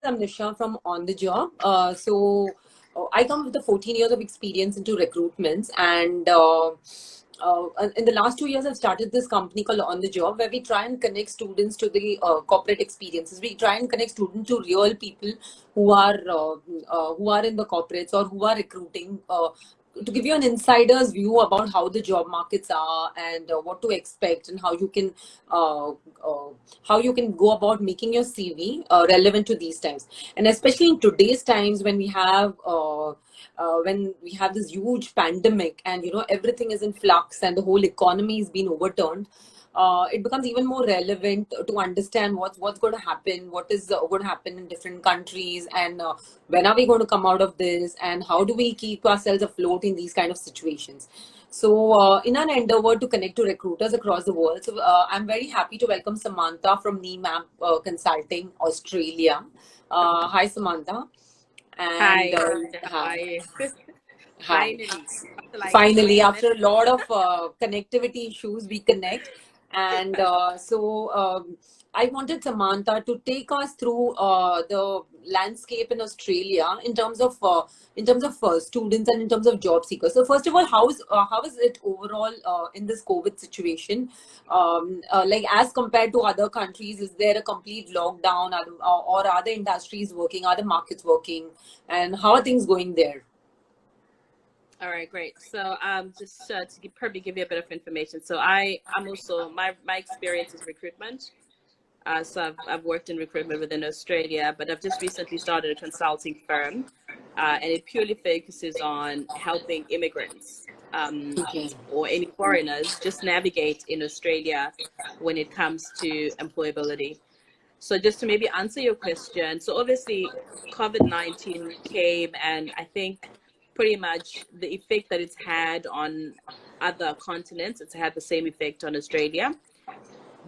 I'm Nisha from On the Job. I come with the 14 years of experience into recruitments, and in the last 2 years, I've started this company called On the Job, where we try and connect students to the corporate experiences. We try and connect students to real people who are in the corporates or who are recruiting. To give you an insider's view about how the job markets are and what to expect and uh, how you can go about making your CV relevant to these times, and especially in today's times when we have this huge pandemic and everything is in flux and the whole economy is being overturned. It becomes even more relevant to understand what's going to happen, what is going to happen in different countries, and when are we going to come out of this, and how do we keep ourselves afloat in these kind of situations. So, in an endeavor to connect to recruiters across the world, I'm very happy to welcome Samantha from NEMAP Consulting, Australia. Hi, Samantha. And Hi, how hi. are you? Hi. Finally, after like Finally, 20 after minutes. a lot of connectivity issues, we connect. And I wanted Samantha to take us through the landscape in Australia in terms of students and in terms of job seekers. So first of all, how is it overall in this COVID situation? Like as compared to other countries, is there a complete lockdown, or are the industries working? Are the markets working? And how are things going there? All right, great. So just probably give you a bit of information. So I'm also my experience is recruitment. So I've worked in recruitment within Australia, but I've just recently started a consulting firm, and it purely focuses on helping immigrants Okay. or any foreigners just navigate in Australia when it comes to employability. So just to maybe answer your question, so obviously COVID-19 came, and I think pretty much the effect that it's had on other continents, it's had the same effect on Australia.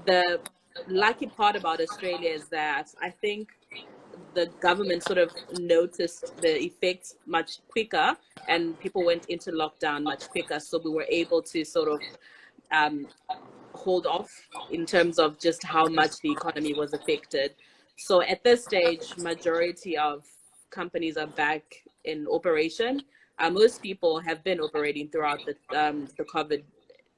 The lucky part about Australia is that I think the government sort of noticed the effects much quicker, and people went into lockdown much quicker. So we were able to sort of um, hold off in terms of just how much the economy was affected. So at this stage, majority of companies are back in operation. Most people have been operating throughout the COVID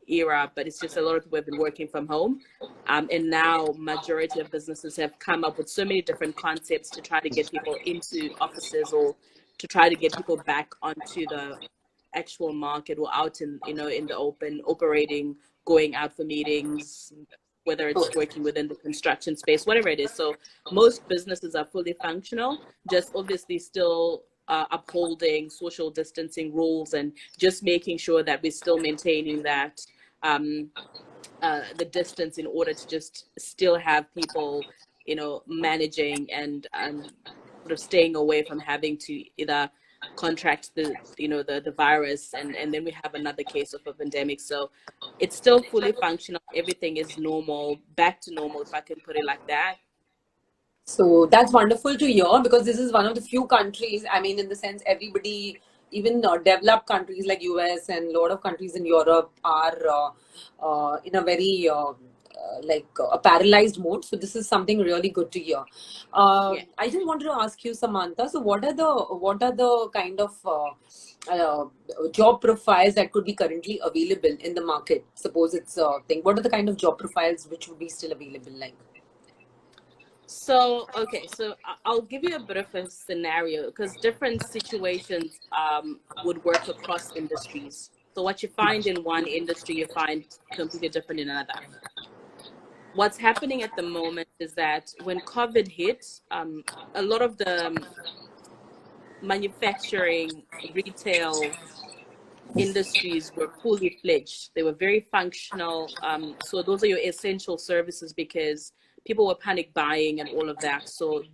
era, but it's just a lot of people have been working from home. And now majority of businesses have come up with so many different concepts to try to get people into offices or to try to get people back onto the actual market or out in the open, operating, going out for meetings, whether it's Okay. working within the construction space, whatever it is. So most businesses are fully functional, just obviously still upholding social distancing rules and just making sure that we're still maintaining that um, the distance in order to just still have people, managing and sort of staying away from having to either contract the virus, and then we have another case of a pandemic. So it's still fully functional. Everything is normal, back to normal, if I can put it like that. So that's wonderful to hear, because this is one of the few countries, I mean, in the sense everybody, even developed countries like US and a lot of countries in Europe are in a very a paralyzed mode. So this is something really good to hear. Yeah. I just wanted to ask you, Samantha. So what are the kind of uh, job profiles that could be currently available in the market? Suppose it's a thing. What are the kind of job profiles which would be still available? Like. So, okay, so I'll give you a bit of a scenario because different situations would work across industries. So, what you find in one industry, you find completely different in another. What's happening at the moment is that when COVID hit, a lot of the manufacturing, retail industries were fully fledged. They were very functional. So those are your essential services because people were panic buying and all of that. So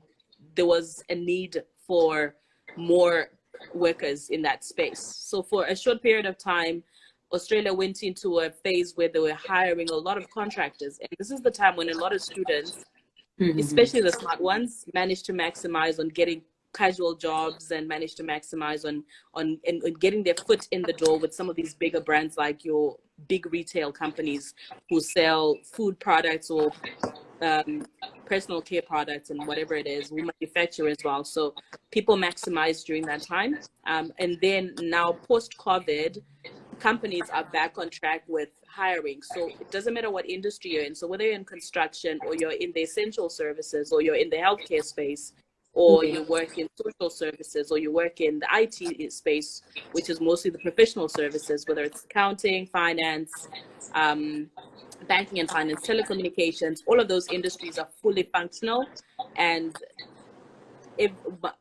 there was a need for more workers in that space. So for a short period of time, Australia went into a phase where they were hiring a lot of contractors. And this is the time when a lot of students, especially the smart ones, managed to maximize on getting casual jobs and managed to maximize on getting their foot in the door with some of these bigger brands like your big retail companies who sell food products or personal care products and whatever it is, we manufacture as well. So people maximize during that time. And then now post-COVID, companies are back on track with hiring. So it doesn't matter what industry you're in. So whether you're in construction or you're in the essential services or you're in the healthcare space or you work in social services or you work in the IT space, which is mostly the professional services, whether it's accounting, finance, banking and finance, telecommunications, all of those industries are fully functional, and if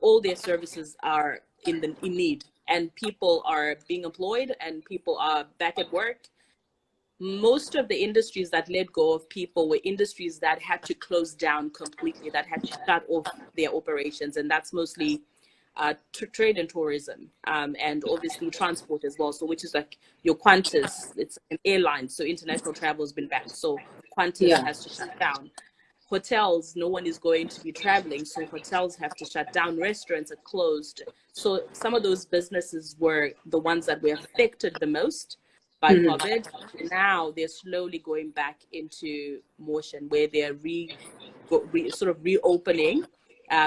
all their services are in need, and people are being employed and people are back at work. Most of the industries that let go of people were industries that had to close down completely, that had to shut off their operations, and that's mostly trade and tourism, and obviously transport as well. So which is like your Qantas, it's an airline, so international travel has been banned. So Qantas has to shut down. Hotels, no one is going to be traveling, so hotels have to shut down. Restaurants are closed. So some of those businesses were the ones that were affected the most by COVID. Now they're slowly going back into motion where they're sort of reopening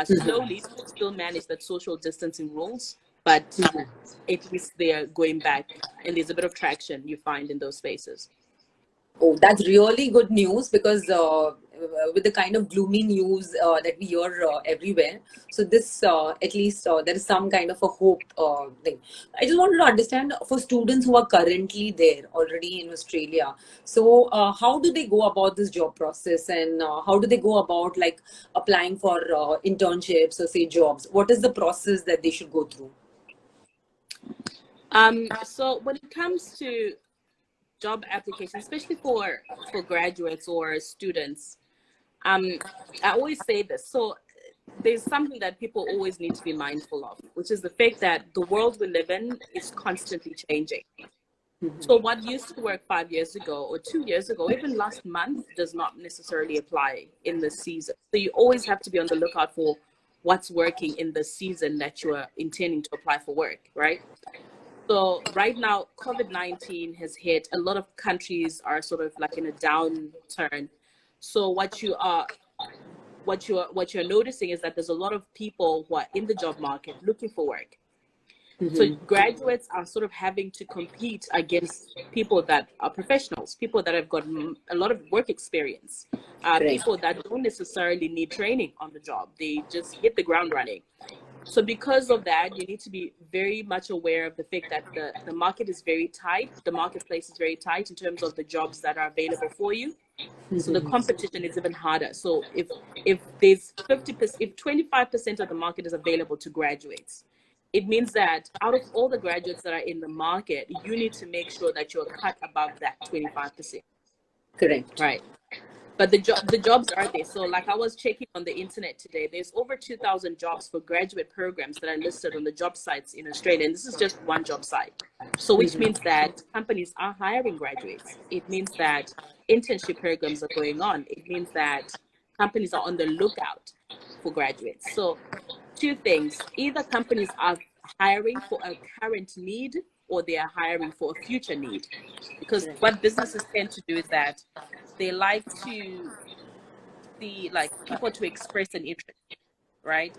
slowly, still manage that social distancing rules, but at least they're going back, and there's a bit of traction you find in those spaces. Oh, that's really good news, because with the kind of gloomy news that we hear everywhere, so this at least there is some kind of a hope thing. I just wanted to understand, for students who are currently there already in Australia, so how do they go about this job process, and how do they go about like applying for internships or say jobs? What is the process that they should go through? So when it comes to job applications, especially for graduates or students, I always say this. So there's something that people always need to be mindful of, which is the fact that the world we live in is constantly changing. So what used to work 5 years ago or 2 years ago, even last month, does not necessarily apply in this season. So you always have to be on the lookout for what's working in the season that you are intending to apply for work, right? So right now, COVID-19 has hit. A lot of countries are sort of like in a downturn. So what you're noticing is that there's a lot of people who are in the job market looking for work. So graduates are sort of having to compete against people that are professionals, people that have got a lot of work experience, people that don't necessarily need training on the job. They just hit the ground running. So because of that, you need to be very much aware of the fact that the market is very tight. The marketplace is very tight in terms of the jobs that are available for you. So the competition is even harder. So if there's 50%, if 25% of the market is available to graduates, it means that out of all the graduates that are in the market, you need to make sure that you're cut above that 25%. Correct. Right. But the jobs are there. So like I was checking on the internet today, there's over 2,000 jobs for graduate programs that are listed on the job sites in Australia. And this is just one job site. So which means that companies are hiring graduates. It means that internship programs are going on. It means that companies are on the lookout for graduates. So two things: either companies are hiring for a current need or they are hiring for a future need. Because what businesses tend to do is that they like to see like people to express an interest, right?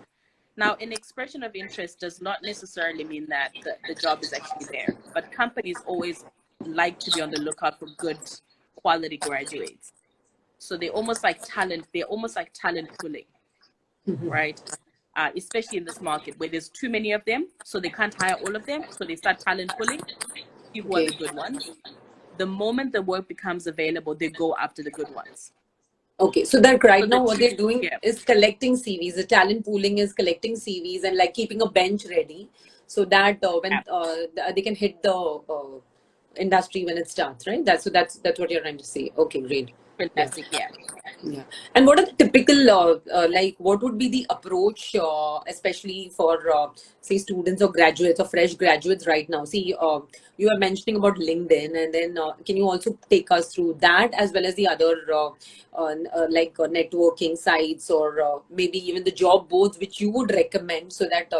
Now, an expression of interest does not necessarily mean that the job is actually there, but companies always like to be on the lookout for good quality graduates. So they're almost like talent pooling, right? Especially in this market where there's too many of them, so they can't hire all of them. So they start talent pooling, see who are the good ones. The moment the work becomes available, they go after the good ones. Okay, so that right now what they're doing is collecting CVs. The talent pooling is collecting CVs and like keeping a bench ready, so that when they can hit the industry when it starts, right? That's what you're trying to say. Okay, great. Fantastic, yeah. Yeah. And what are the typical, like, what would be the approach, especially for, say, students or graduates or fresh graduates right now? See, you are mentioning about LinkedIn, and then can you also take us through that as well as the other, like, networking sites, or maybe even the job boards which you would recommend, so that,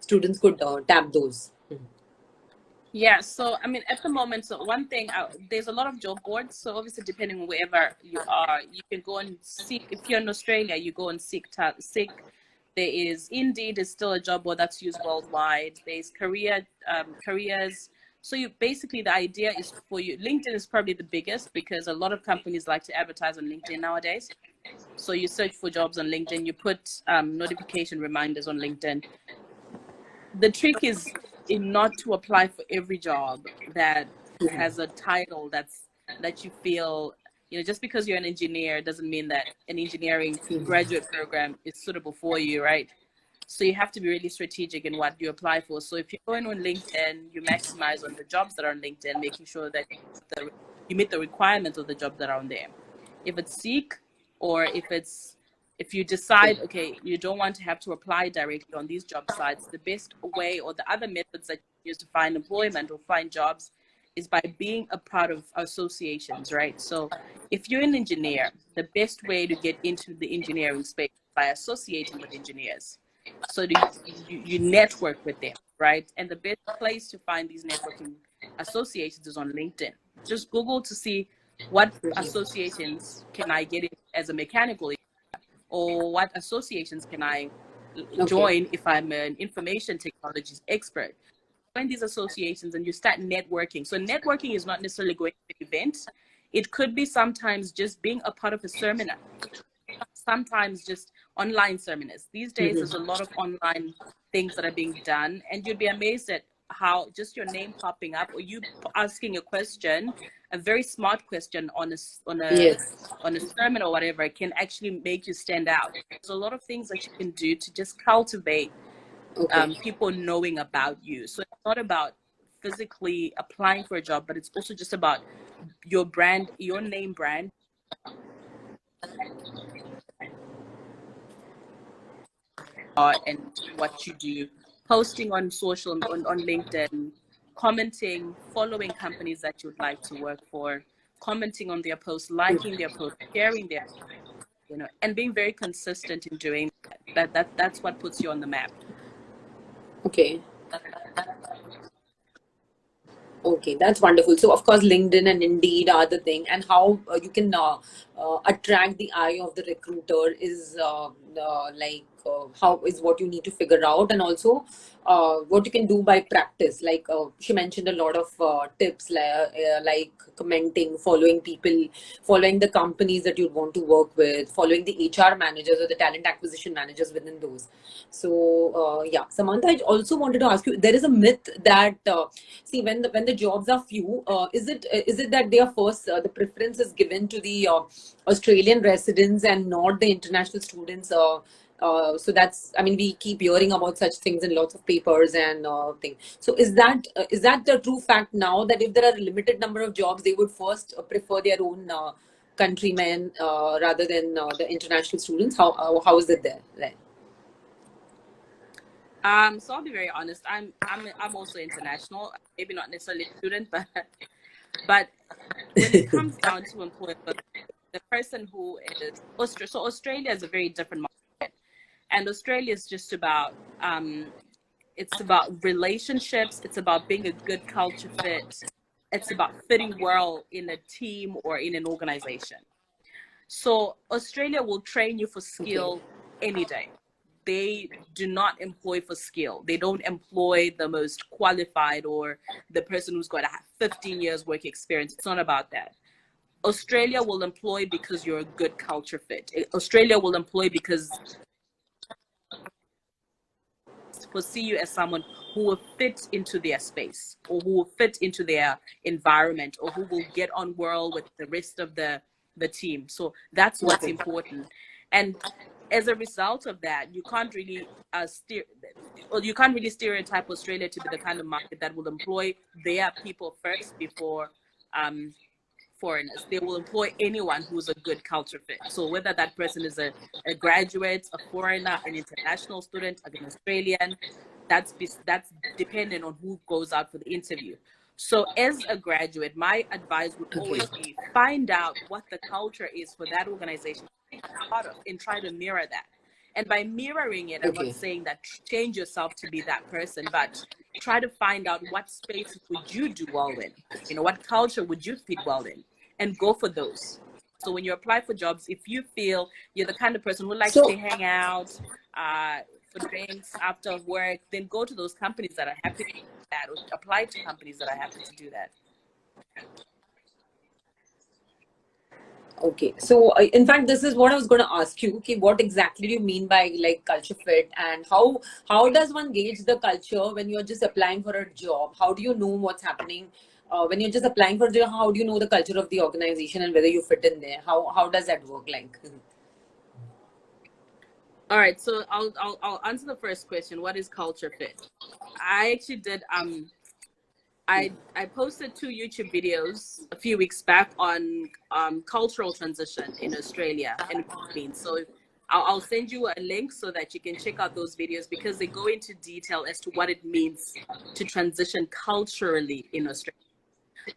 students could tap those? Yeah, so I mean, at the moment, so one thing, there's a lot of job boards. So obviously, depending on wherever you are, you can go and seek. If you're in Australia, you go and seek. There is Indeed is still a job board that's used worldwide. There's careers. So you basically the idea is for you. LinkedIn is probably the biggest because a lot of companies like to advertise on LinkedIn nowadays. So you search for jobs on LinkedIn. You put notification reminders on LinkedIn. The trick is in not to apply for every job that has a title that you feel, just because you're an engineer doesn't mean that an engineering graduate program is suitable for you, right? So you have to be really strategic in what you apply for. So if you're going on LinkedIn, you maximize on the jobs that are on LinkedIn, making sure that you meet the requirements of the jobs that are on there. If it's Seek, or if you decide, okay, you don't want to have to apply directly on these job sites, the best way or the other methods that you use to find employment or find jobs is by being a part of associations, right? So if you're an engineer, the best way to get into the engineering space is by associating with engineers. So you network with them, right? And the best place to find these networking associations is on LinkedIn. Just Google to see what associations can I get in as a mechanical engineer, or what associations can I Okay. join if I'm an information technologies expert. Join these associations and you start networking. So networking is not necessarily going to an event. It could be sometimes just being a part of a seminar, sometimes just online seminars. These days, there's a lot of online things that are being done, and you'd be amazed at how just your name popping up or you asking a question, a very smart question on Yes. a sermon or whatever, can actually make you stand out. There's a lot of things that you can do to just cultivate Okay. people knowing about you. So it's not about physically applying for a job, but it's also just about your brand, your name brand, and what you do, posting on on LinkedIn, commenting, following companies that you would like to work for, commenting on their posts, liking their posts, sharing their, and being very consistent in doing that. That's what puts you on the map. Okay. Okay, that's wonderful. So, of course, LinkedIn and Indeed are the thing, and how you can attract the eye of the recruiter is how is what you need to figure out, and also what you can do by practice. Like she mentioned a lot of tips, like commenting, following people, following the companies that you'd want to work with, following the HR managers or the talent acquisition managers within those. So, yeah, Samantha, I also wanted to ask you. There is a myth that see when the jobs are few, is it that they are first the preference is given to the Australian residents and not the international students? So that's, I mean, we keep hearing about such things in lots of papers and things. So is that the true fact now, that if there are a limited number of jobs, they would first prefer their own countrymen rather than the international students? How is it there? Right. So I'll be very honest. I'm also international. Maybe not necessarily a student, but when it comes down to employment, the person who is so Australia is a very different market, and Australia is just about it's about relationships. It's about being a good culture fit. It's about fitting well in a team or in an organization. So Australia will train you for Okay. skill any day. They do not employ for skill. They don't employ the most qualified or the person who's got to have 15 years work experience. It's not about that. Australia will employ because you're a good culture fit. Australia will employ because foresee you as someone who will fit into their space or who will fit into their environment or who will get on well with the rest of the team. So that's what's Okay. important. And as a result of that, you can't really you can't really stereotype Australia to be the kind of market that will employ their people first before um, foreigners. They will employ anyone who's a good culture fit. So whether that person is a graduate, a foreigner, an international student, an Australian, that's dependent on who goes out for the interview. So as a graduate, my advice would Okay. always be find out what the culture is for that organization part of and try to mirror that. And by mirroring it, I'm not Okay. saying that change yourself to be that person, but try to find out what spaces would you do well in, what culture would you fit well in, and go for those. So when you apply for jobs, if you feel you're the kind of person who likes to So, hang out for drinks after work, then go to those companies that are happy to do that, or apply to companies that are happy to do that. okay. So, in fact, this is what I was going to ask you. Okay, what exactly do you mean by like culture fit, and how does one gauge the culture when you're just applying for a job? How do you know what's happening when you're just applying for a job? How do you know the culture of the organization and whether you fit in there? How does that work? Like, All right, so I'll answer the first question. What is culture fit? I actually did I posted 2 YouTube videos a few weeks back on cultural transition in Australia and what it means. So I'll send you a link so that you can check out those videos, because they go into detail as to what it means to transition culturally in Australia.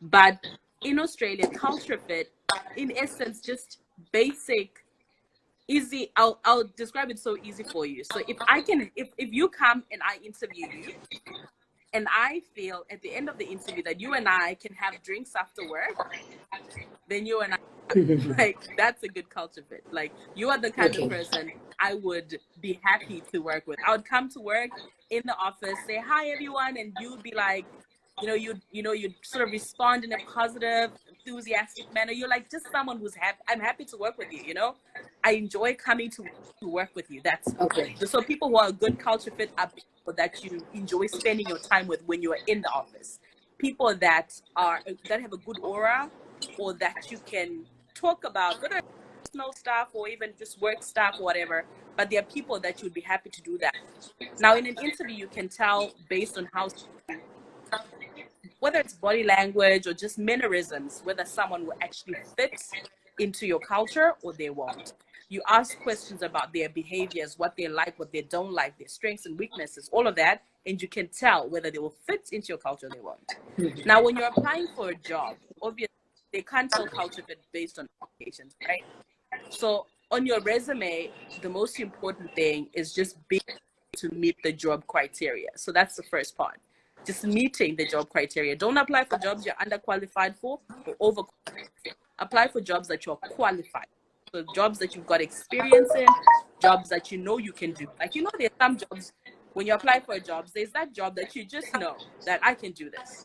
But in Australia, culture fit, in essence, just basic, easy. I'll describe it so easy for you. So if you come and I interview you, and I feel at the end of the interview that you and I can have drinks after work, then you and I, like, that's a good culture fit. Like, you are the kind of okay. person I would be happy to work with. I would come to work in the office, say hi everyone, and you'd be like, you'd sort of respond in a positive, enthusiastic manner. You're like just someone who's happy. I'm happy to work with you. I enjoy coming to work with you. That's Okay. so people who are a good culture fit are people that you enjoy spending your time with when you are in the office. People that have a good aura, or that you can talk about, whether it's personal stuff or even just work stuff or whatever. But there are people that you'd be happy to do that. Now, in an interview, you can tell based on how, whether it's body language or just mannerisms, whether someone will actually fit into your culture or they won't. You ask questions about their behaviors, what they like, what they don't like, their strengths and weaknesses, all of that, and you can tell whether they will fit into your culture or they won't. Now, when you're applying for a job, obviously they can't tell culture fit based on applications, right? So on your resume, the most important thing is just being able to meet the job criteria. So that's the first part. Just meeting the job criteria. Don't apply for jobs you're underqualified for or overqualified. Apply for jobs that you're qualified. So jobs that you've got experience in, jobs that you know you can do. Like, there's some jobs, when you apply for jobs, there's that job that you just know that I can do this.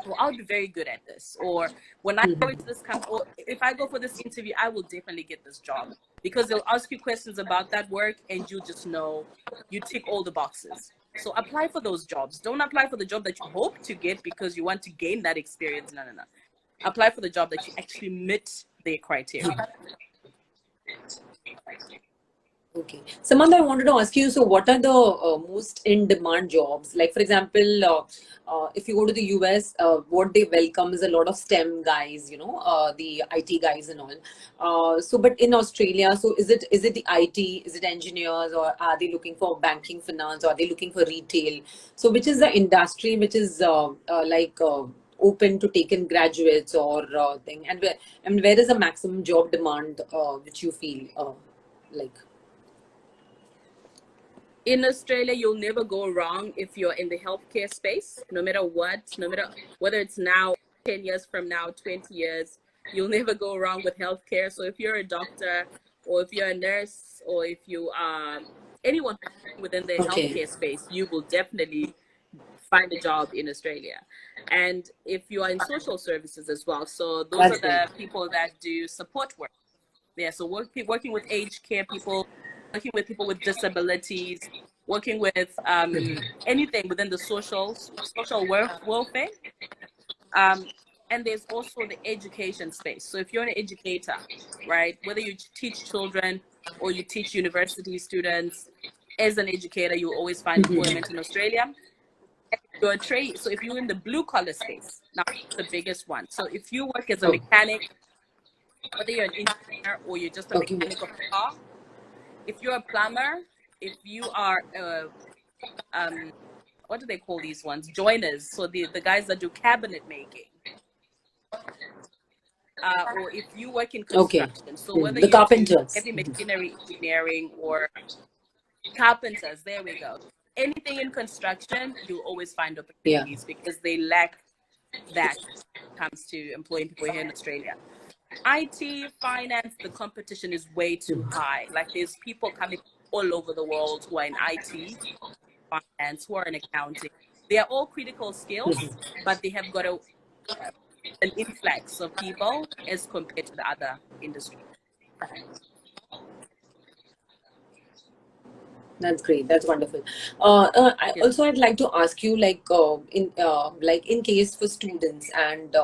Or I'll be very good at this. Or when I go into this company, or if I go for this interview, I will definitely get this job. Because they'll ask you questions about that work and you just know you tick all the boxes. So apply for those jobs. Don't apply for the job that you hope to get because you want to gain that experience. No. Apply for the job that you actually meet their criteria. Okay. Samantha, I wanted to ask you, so what are the most in-demand jobs? Like, for example, if you go to the US, what they welcome is a lot of STEM guys, the IT guys and all. But in Australia, so is it the IT, is it engineers, or are they looking for banking, finance, or are they looking for retail? So which is the industry which is open to take in graduates or thing? And where is the maximum job demand which you feel like? In Australia, you'll never go wrong if you're in the healthcare space, no matter what, no matter whether it's now, 10 years from now, 20 years, you'll never go wrong with healthcare. So if you're a doctor, or if you're a nurse, or if you are anyone within the Okay. healthcare space, you will definitely find a job in Australia. And if you are in social services as well, so those are That's great. the people that do support work. Yeah, so working with aged care people, working with people with disabilities, working with anything within the social welfare. And there's also the education space. So if you're an educator, right, whether you teach children or you teach university students, as an educator, you always find employment in Australia. You're a trade. So if you're in the blue collar space, now the biggest one. So if you work as a Oh, mechanic, whether you're an engineer or you're just a okay. mechanic of a car, if you're a plumber, if you are what do they call these ones? Joiners. So the guys that do cabinet making. Or if you work in Okay. construction. So whether The you do carpenters. heavy machinery engineering or carpenters, there we go. anything in construction, you'll always find Yeah. opportunities because they lack that when it comes to employing people here in Australia. IT, finance, the competition is way too high. Like there's people coming all over the world who are in IT, finance, who are in accounting. They are all critical skills, but they have got an influx of people as compared to the other industries. That's great. That's wonderful. Yes. I'd like to ask you, like in case for students and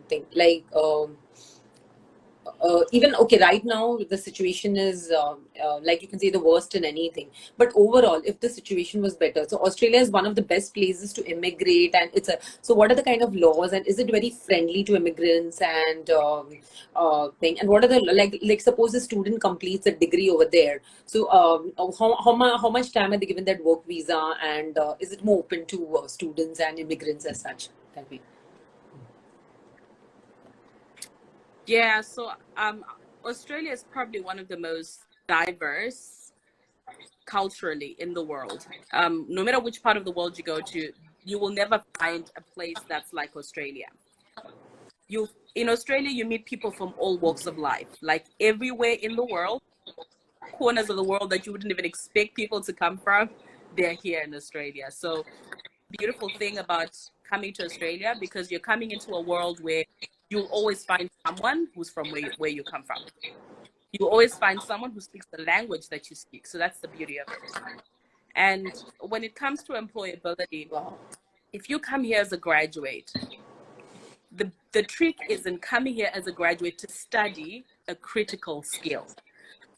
thing like even okay, right now the situation is like you can say the worst in anything, but overall if the situation was better, so Australia is one of the best places to immigrate, and it's a, so what are the kind of laws, and is it very friendly to immigrants, and thing, and what are the, like suppose a student completes a degree over there, so how much time are they given that work visa, and is it more open to students and immigrants as such, that way? Yeah, so Australia is probably one of the most diverse culturally in the world. No matter which part of the world you go to, you will never find a place that's like Australia. You in Australia, you meet people from all walks of life, like everywhere in the world, corners of the world that you wouldn't even expect people to come from. They're here in Australia. So, beautiful thing about coming to Australia, because you're coming into a world where you'll always find someone who's from where you come from. You always find someone who speaks the language that you speak. So that's the beauty of it. And when it comes to employability, Wow. if you come here as a graduate, the trick is in coming here as a graduate to study a critical skill.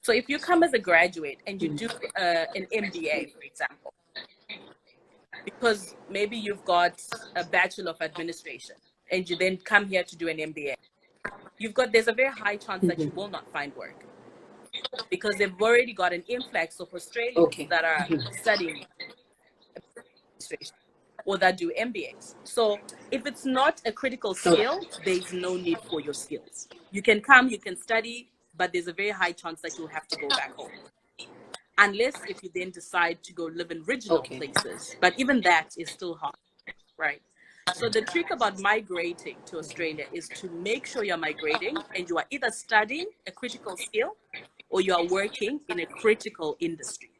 So if you come as a graduate and you do an MBA, for example, because maybe you've got a Bachelor of Administration and you then come here to do an MBA, there's a very high chance that you will not find work, because they've already got an influx of Australians Okay. that are studying administration or that do MBAs. So if it's not a critical skill, there's no need for your skills. You can come, you can study, but there's a very high chance that you'll have to go back home. Unless if you then decide to go live in regional Okay. places. But even that is still hard, right? So the trick about migrating to Australia is to make sure you're migrating and you are either studying a critical skill or you are working in a critical industry.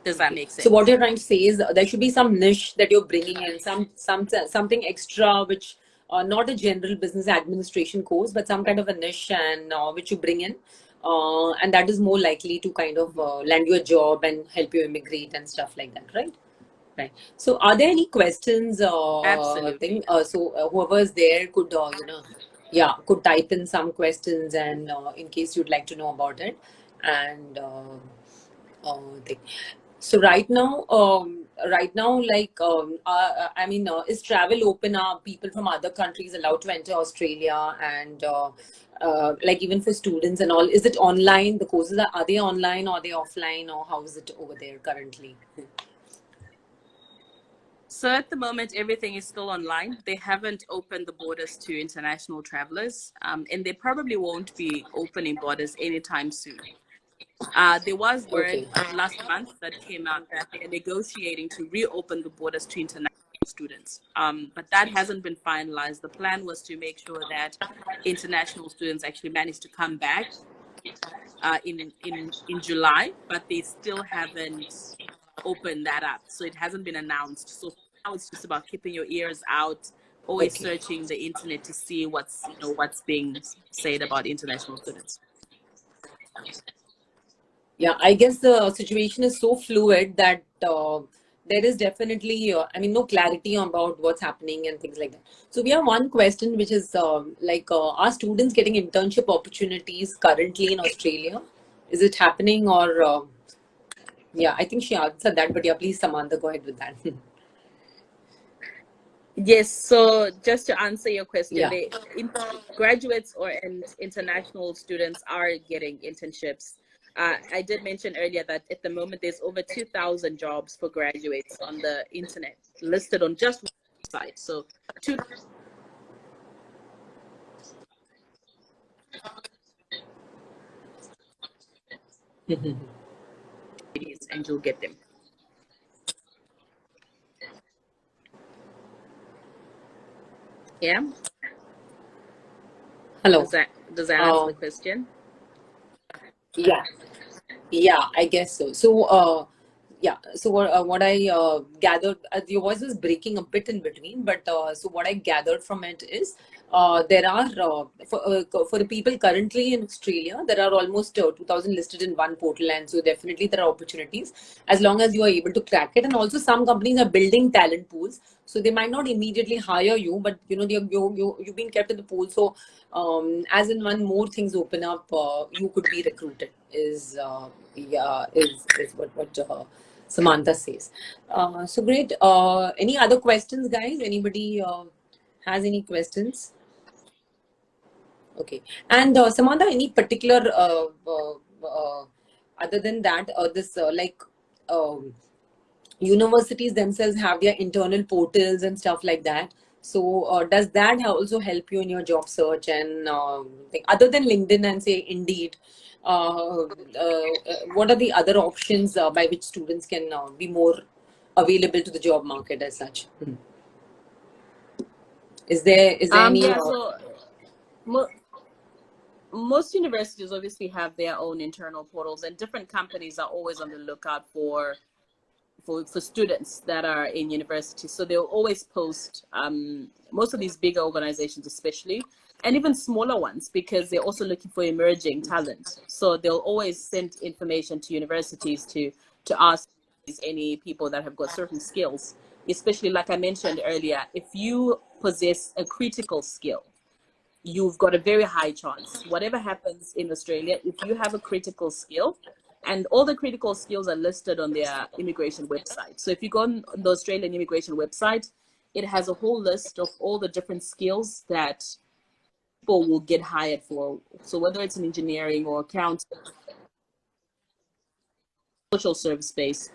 Does that Okay. make So sense? what you're trying to say is there should be some niche that you're bringing in, something extra, which not a general business administration course, but some kind of a niche, and which you bring in, and that is more likely to kind of land you a job and help you immigrate and stuff like that, right? Right. So are there any questions? Absolutely. Whoever is there could yeah, could type in some questions, and in case you'd like to know about it, and thing. So right now, like, I mean, is travel open? Are people from other countries allowed to enter Australia? And like even for students and all, is it online? The courses are they online or are they offline, or how is it over there currently? So at the moment, everything is still online. They haven't opened the borders to international travelers, and they probably won't be opening borders anytime soon. There was word Okay. last month that came out that they're negotiating to reopen the borders to international students, but that hasn't been finalized. The plan was to make sure that international students actually managed to come back in July, but they still haven't opened that up, so it hasn't been announced. So now it's just about keeping your ears out, always Okay. searching the internet to see what's being said about international students. Yeah, I guess the situation is so fluid that there is definitely, I mean, no clarity about what's happening and things like that. So we have one question, which is are students getting internship opportunities currently in Australia? Is it happening, or yeah, I think she answered that, but yeah, please, Samantha, go ahead with that. Yes, so just to answer your question, Yeah. graduates and international students are getting internships. I did mention earlier that at the moment there's over 2,000 jobs for graduates on the internet listed on just one site. So two. and you'll get them. Yeah. Hello. Does that answer the question? Yeah. Yeah, I guess so. So what I gathered, your voice is breaking a bit in between, but so what I gathered from it is there are for the people currently in Australia, there are almost 2,000 listed in one portal, and so definitely there are opportunities as long as you are able to crack it. And also, some companies are building talent pools, so they might not immediately hire you, but you've been kept in the pool. So as in when more things open up, you could be recruited. Is what Samantha says. So great. Any other questions, guys? Anybody has any questions? Okay. And Samantha, any particular other than that, this um, universities themselves have their internal portals and stuff like that. So does that also help you in your job search? And other than LinkedIn and say Indeed, what are the other options by which students can be more available to the job market as such? Is there any? Yeah. So most universities obviously have their own internal portals, and different companies are always on the lookout for students that are in university. So they'll always post, most of these bigger organizations especially, and even smaller ones, because they're also looking for emerging talent. So they'll always send information to universities to ask any people that have got certain skills, especially like I mentioned earlier, if you possess a critical skill, you've got a very high chance. Whatever happens in Australia, if you have a critical skill, and all the critical skills are listed on their immigration website. So if you go on the Australian immigration website, it has a whole list of all the different skills that people will get hired for. So whether it's in engineering or accounting, social service space,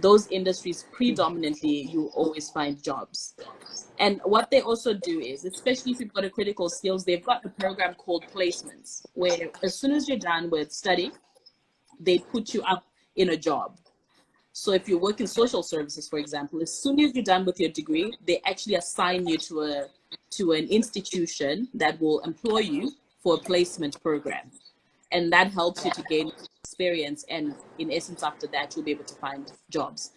those industries predominantly you always find jobs. And what they also do is, especially if you've got a critical skills, they've got a program called placements, where as soon as you're done with study, they put you up in a job. So if you work in social services, for example, as soon as you're done with your degree, they actually assign you to an institution that will employ you for a placement program. And that helps you to gain experience. And in essence, after that, you'll be able to find jobs.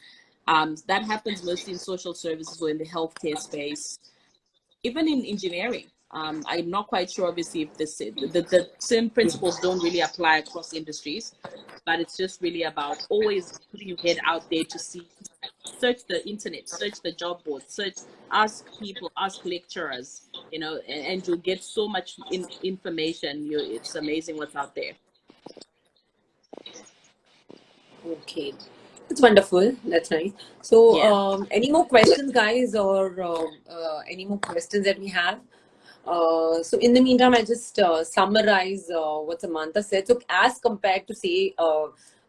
That happens mostly in social services or in the healthcare space, even in engineering. I'm not quite sure, obviously, if the same principles don't really apply across industries, but it's just really about always putting your head out there to see, search the internet, search the job board, ask people, ask lecturers, and you'll get so much information. It's amazing what's out there. Okay, that's wonderful. That's nice. So, Yeah. any more questions, guys, or any more questions that we have? So in the meantime, I just summarize what Samantha said. So as compared to say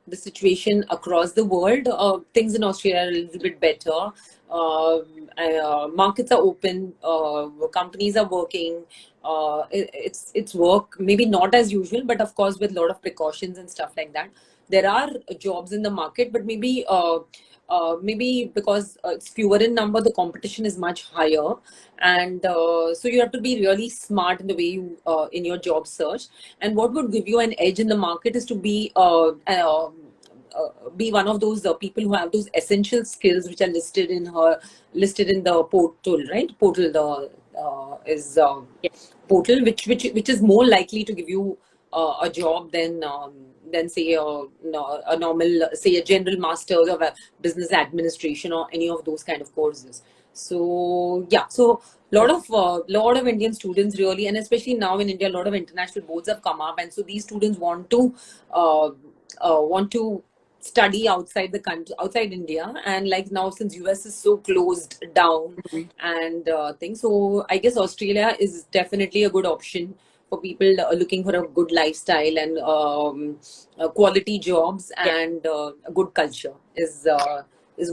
the situation across the world, things in Australia are a little bit better. Markets are open, companies are working. It's work maybe not as usual, but of course with a lot of precautions and stuff like that. There are jobs in the market, but maybe because it's fewer in number, the competition is much higher, and so you have to be really smart in the way you in your job search. And what would give you an edge in the market is to be one of those people who have those essential skills which are listed in the portal, right? Portal the is Yeah. portal which is more likely to give you a job than say a normal, say a general master's of a business administration or any of those kind of courses. So yeah, so lot of Indian students really, and especially now in India, a lot of international boards have come up, and so these students want to study outside the country, outside India, and like now since US is so closed down Mhm. and things, so I guess Australia is definitely a good option for people looking for a good lifestyle and quality jobs Yeah. and a good culture is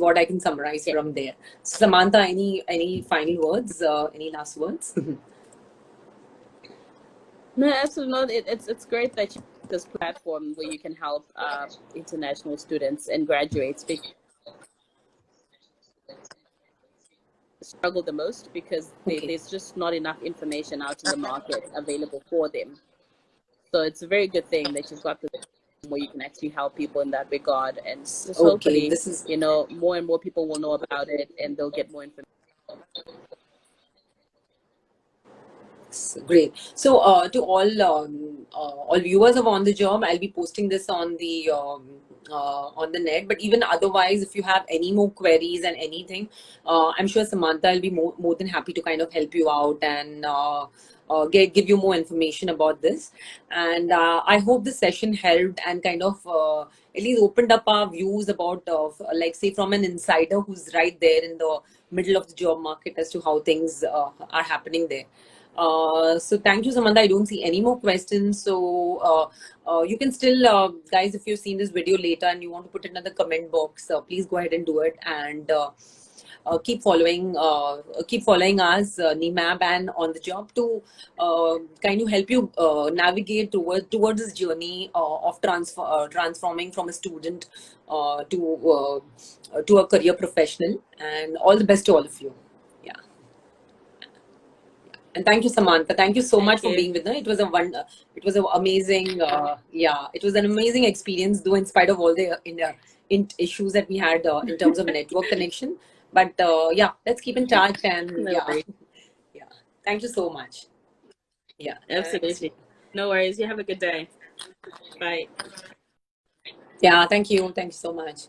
what I can summarize Yeah. from there. Samantha, any final words? Any last words? No, absolutely not. It's great that this platform where you can help international students and graduates struggle the most because there's just not enough information out in the market available for them. So it's a very good thing that you've got this where you can actually help people in that regard, and just hopefully, this is more and more people will know about it and they'll get more information. great. So, to all viewers of On the Job, I'll be posting this on the net. But even otherwise, if you have any more queries and anything, I'm sure Samantha will be more than happy to kind of help you out and give you more information about this. And I hope this session helped and kind of at least opened up our views about, like, say, from an insider who's right there in the middle of the job market as to how things are happening there. So thank you, Samantha. I don't see any more questions. So you can still, guys, if you've seen this video later and you want to put it in the comment box, please go ahead and do it. And keep following us, NIMAB and On the Job, to kind of help you navigate towards this journey of transforming from a student to a career professional. And all the best to all of you. Yeah. And thank you, Samantha. Thank you so much for being with us. It was an amazing, it was an amazing experience, though in spite of all the issues that we had in terms of network connection. But yeah, let's keep in touch and yeah. Thank you so much. Yeah, absolutely. No worries. You have a good day. Bye. Yeah, thank you. Thank you so much.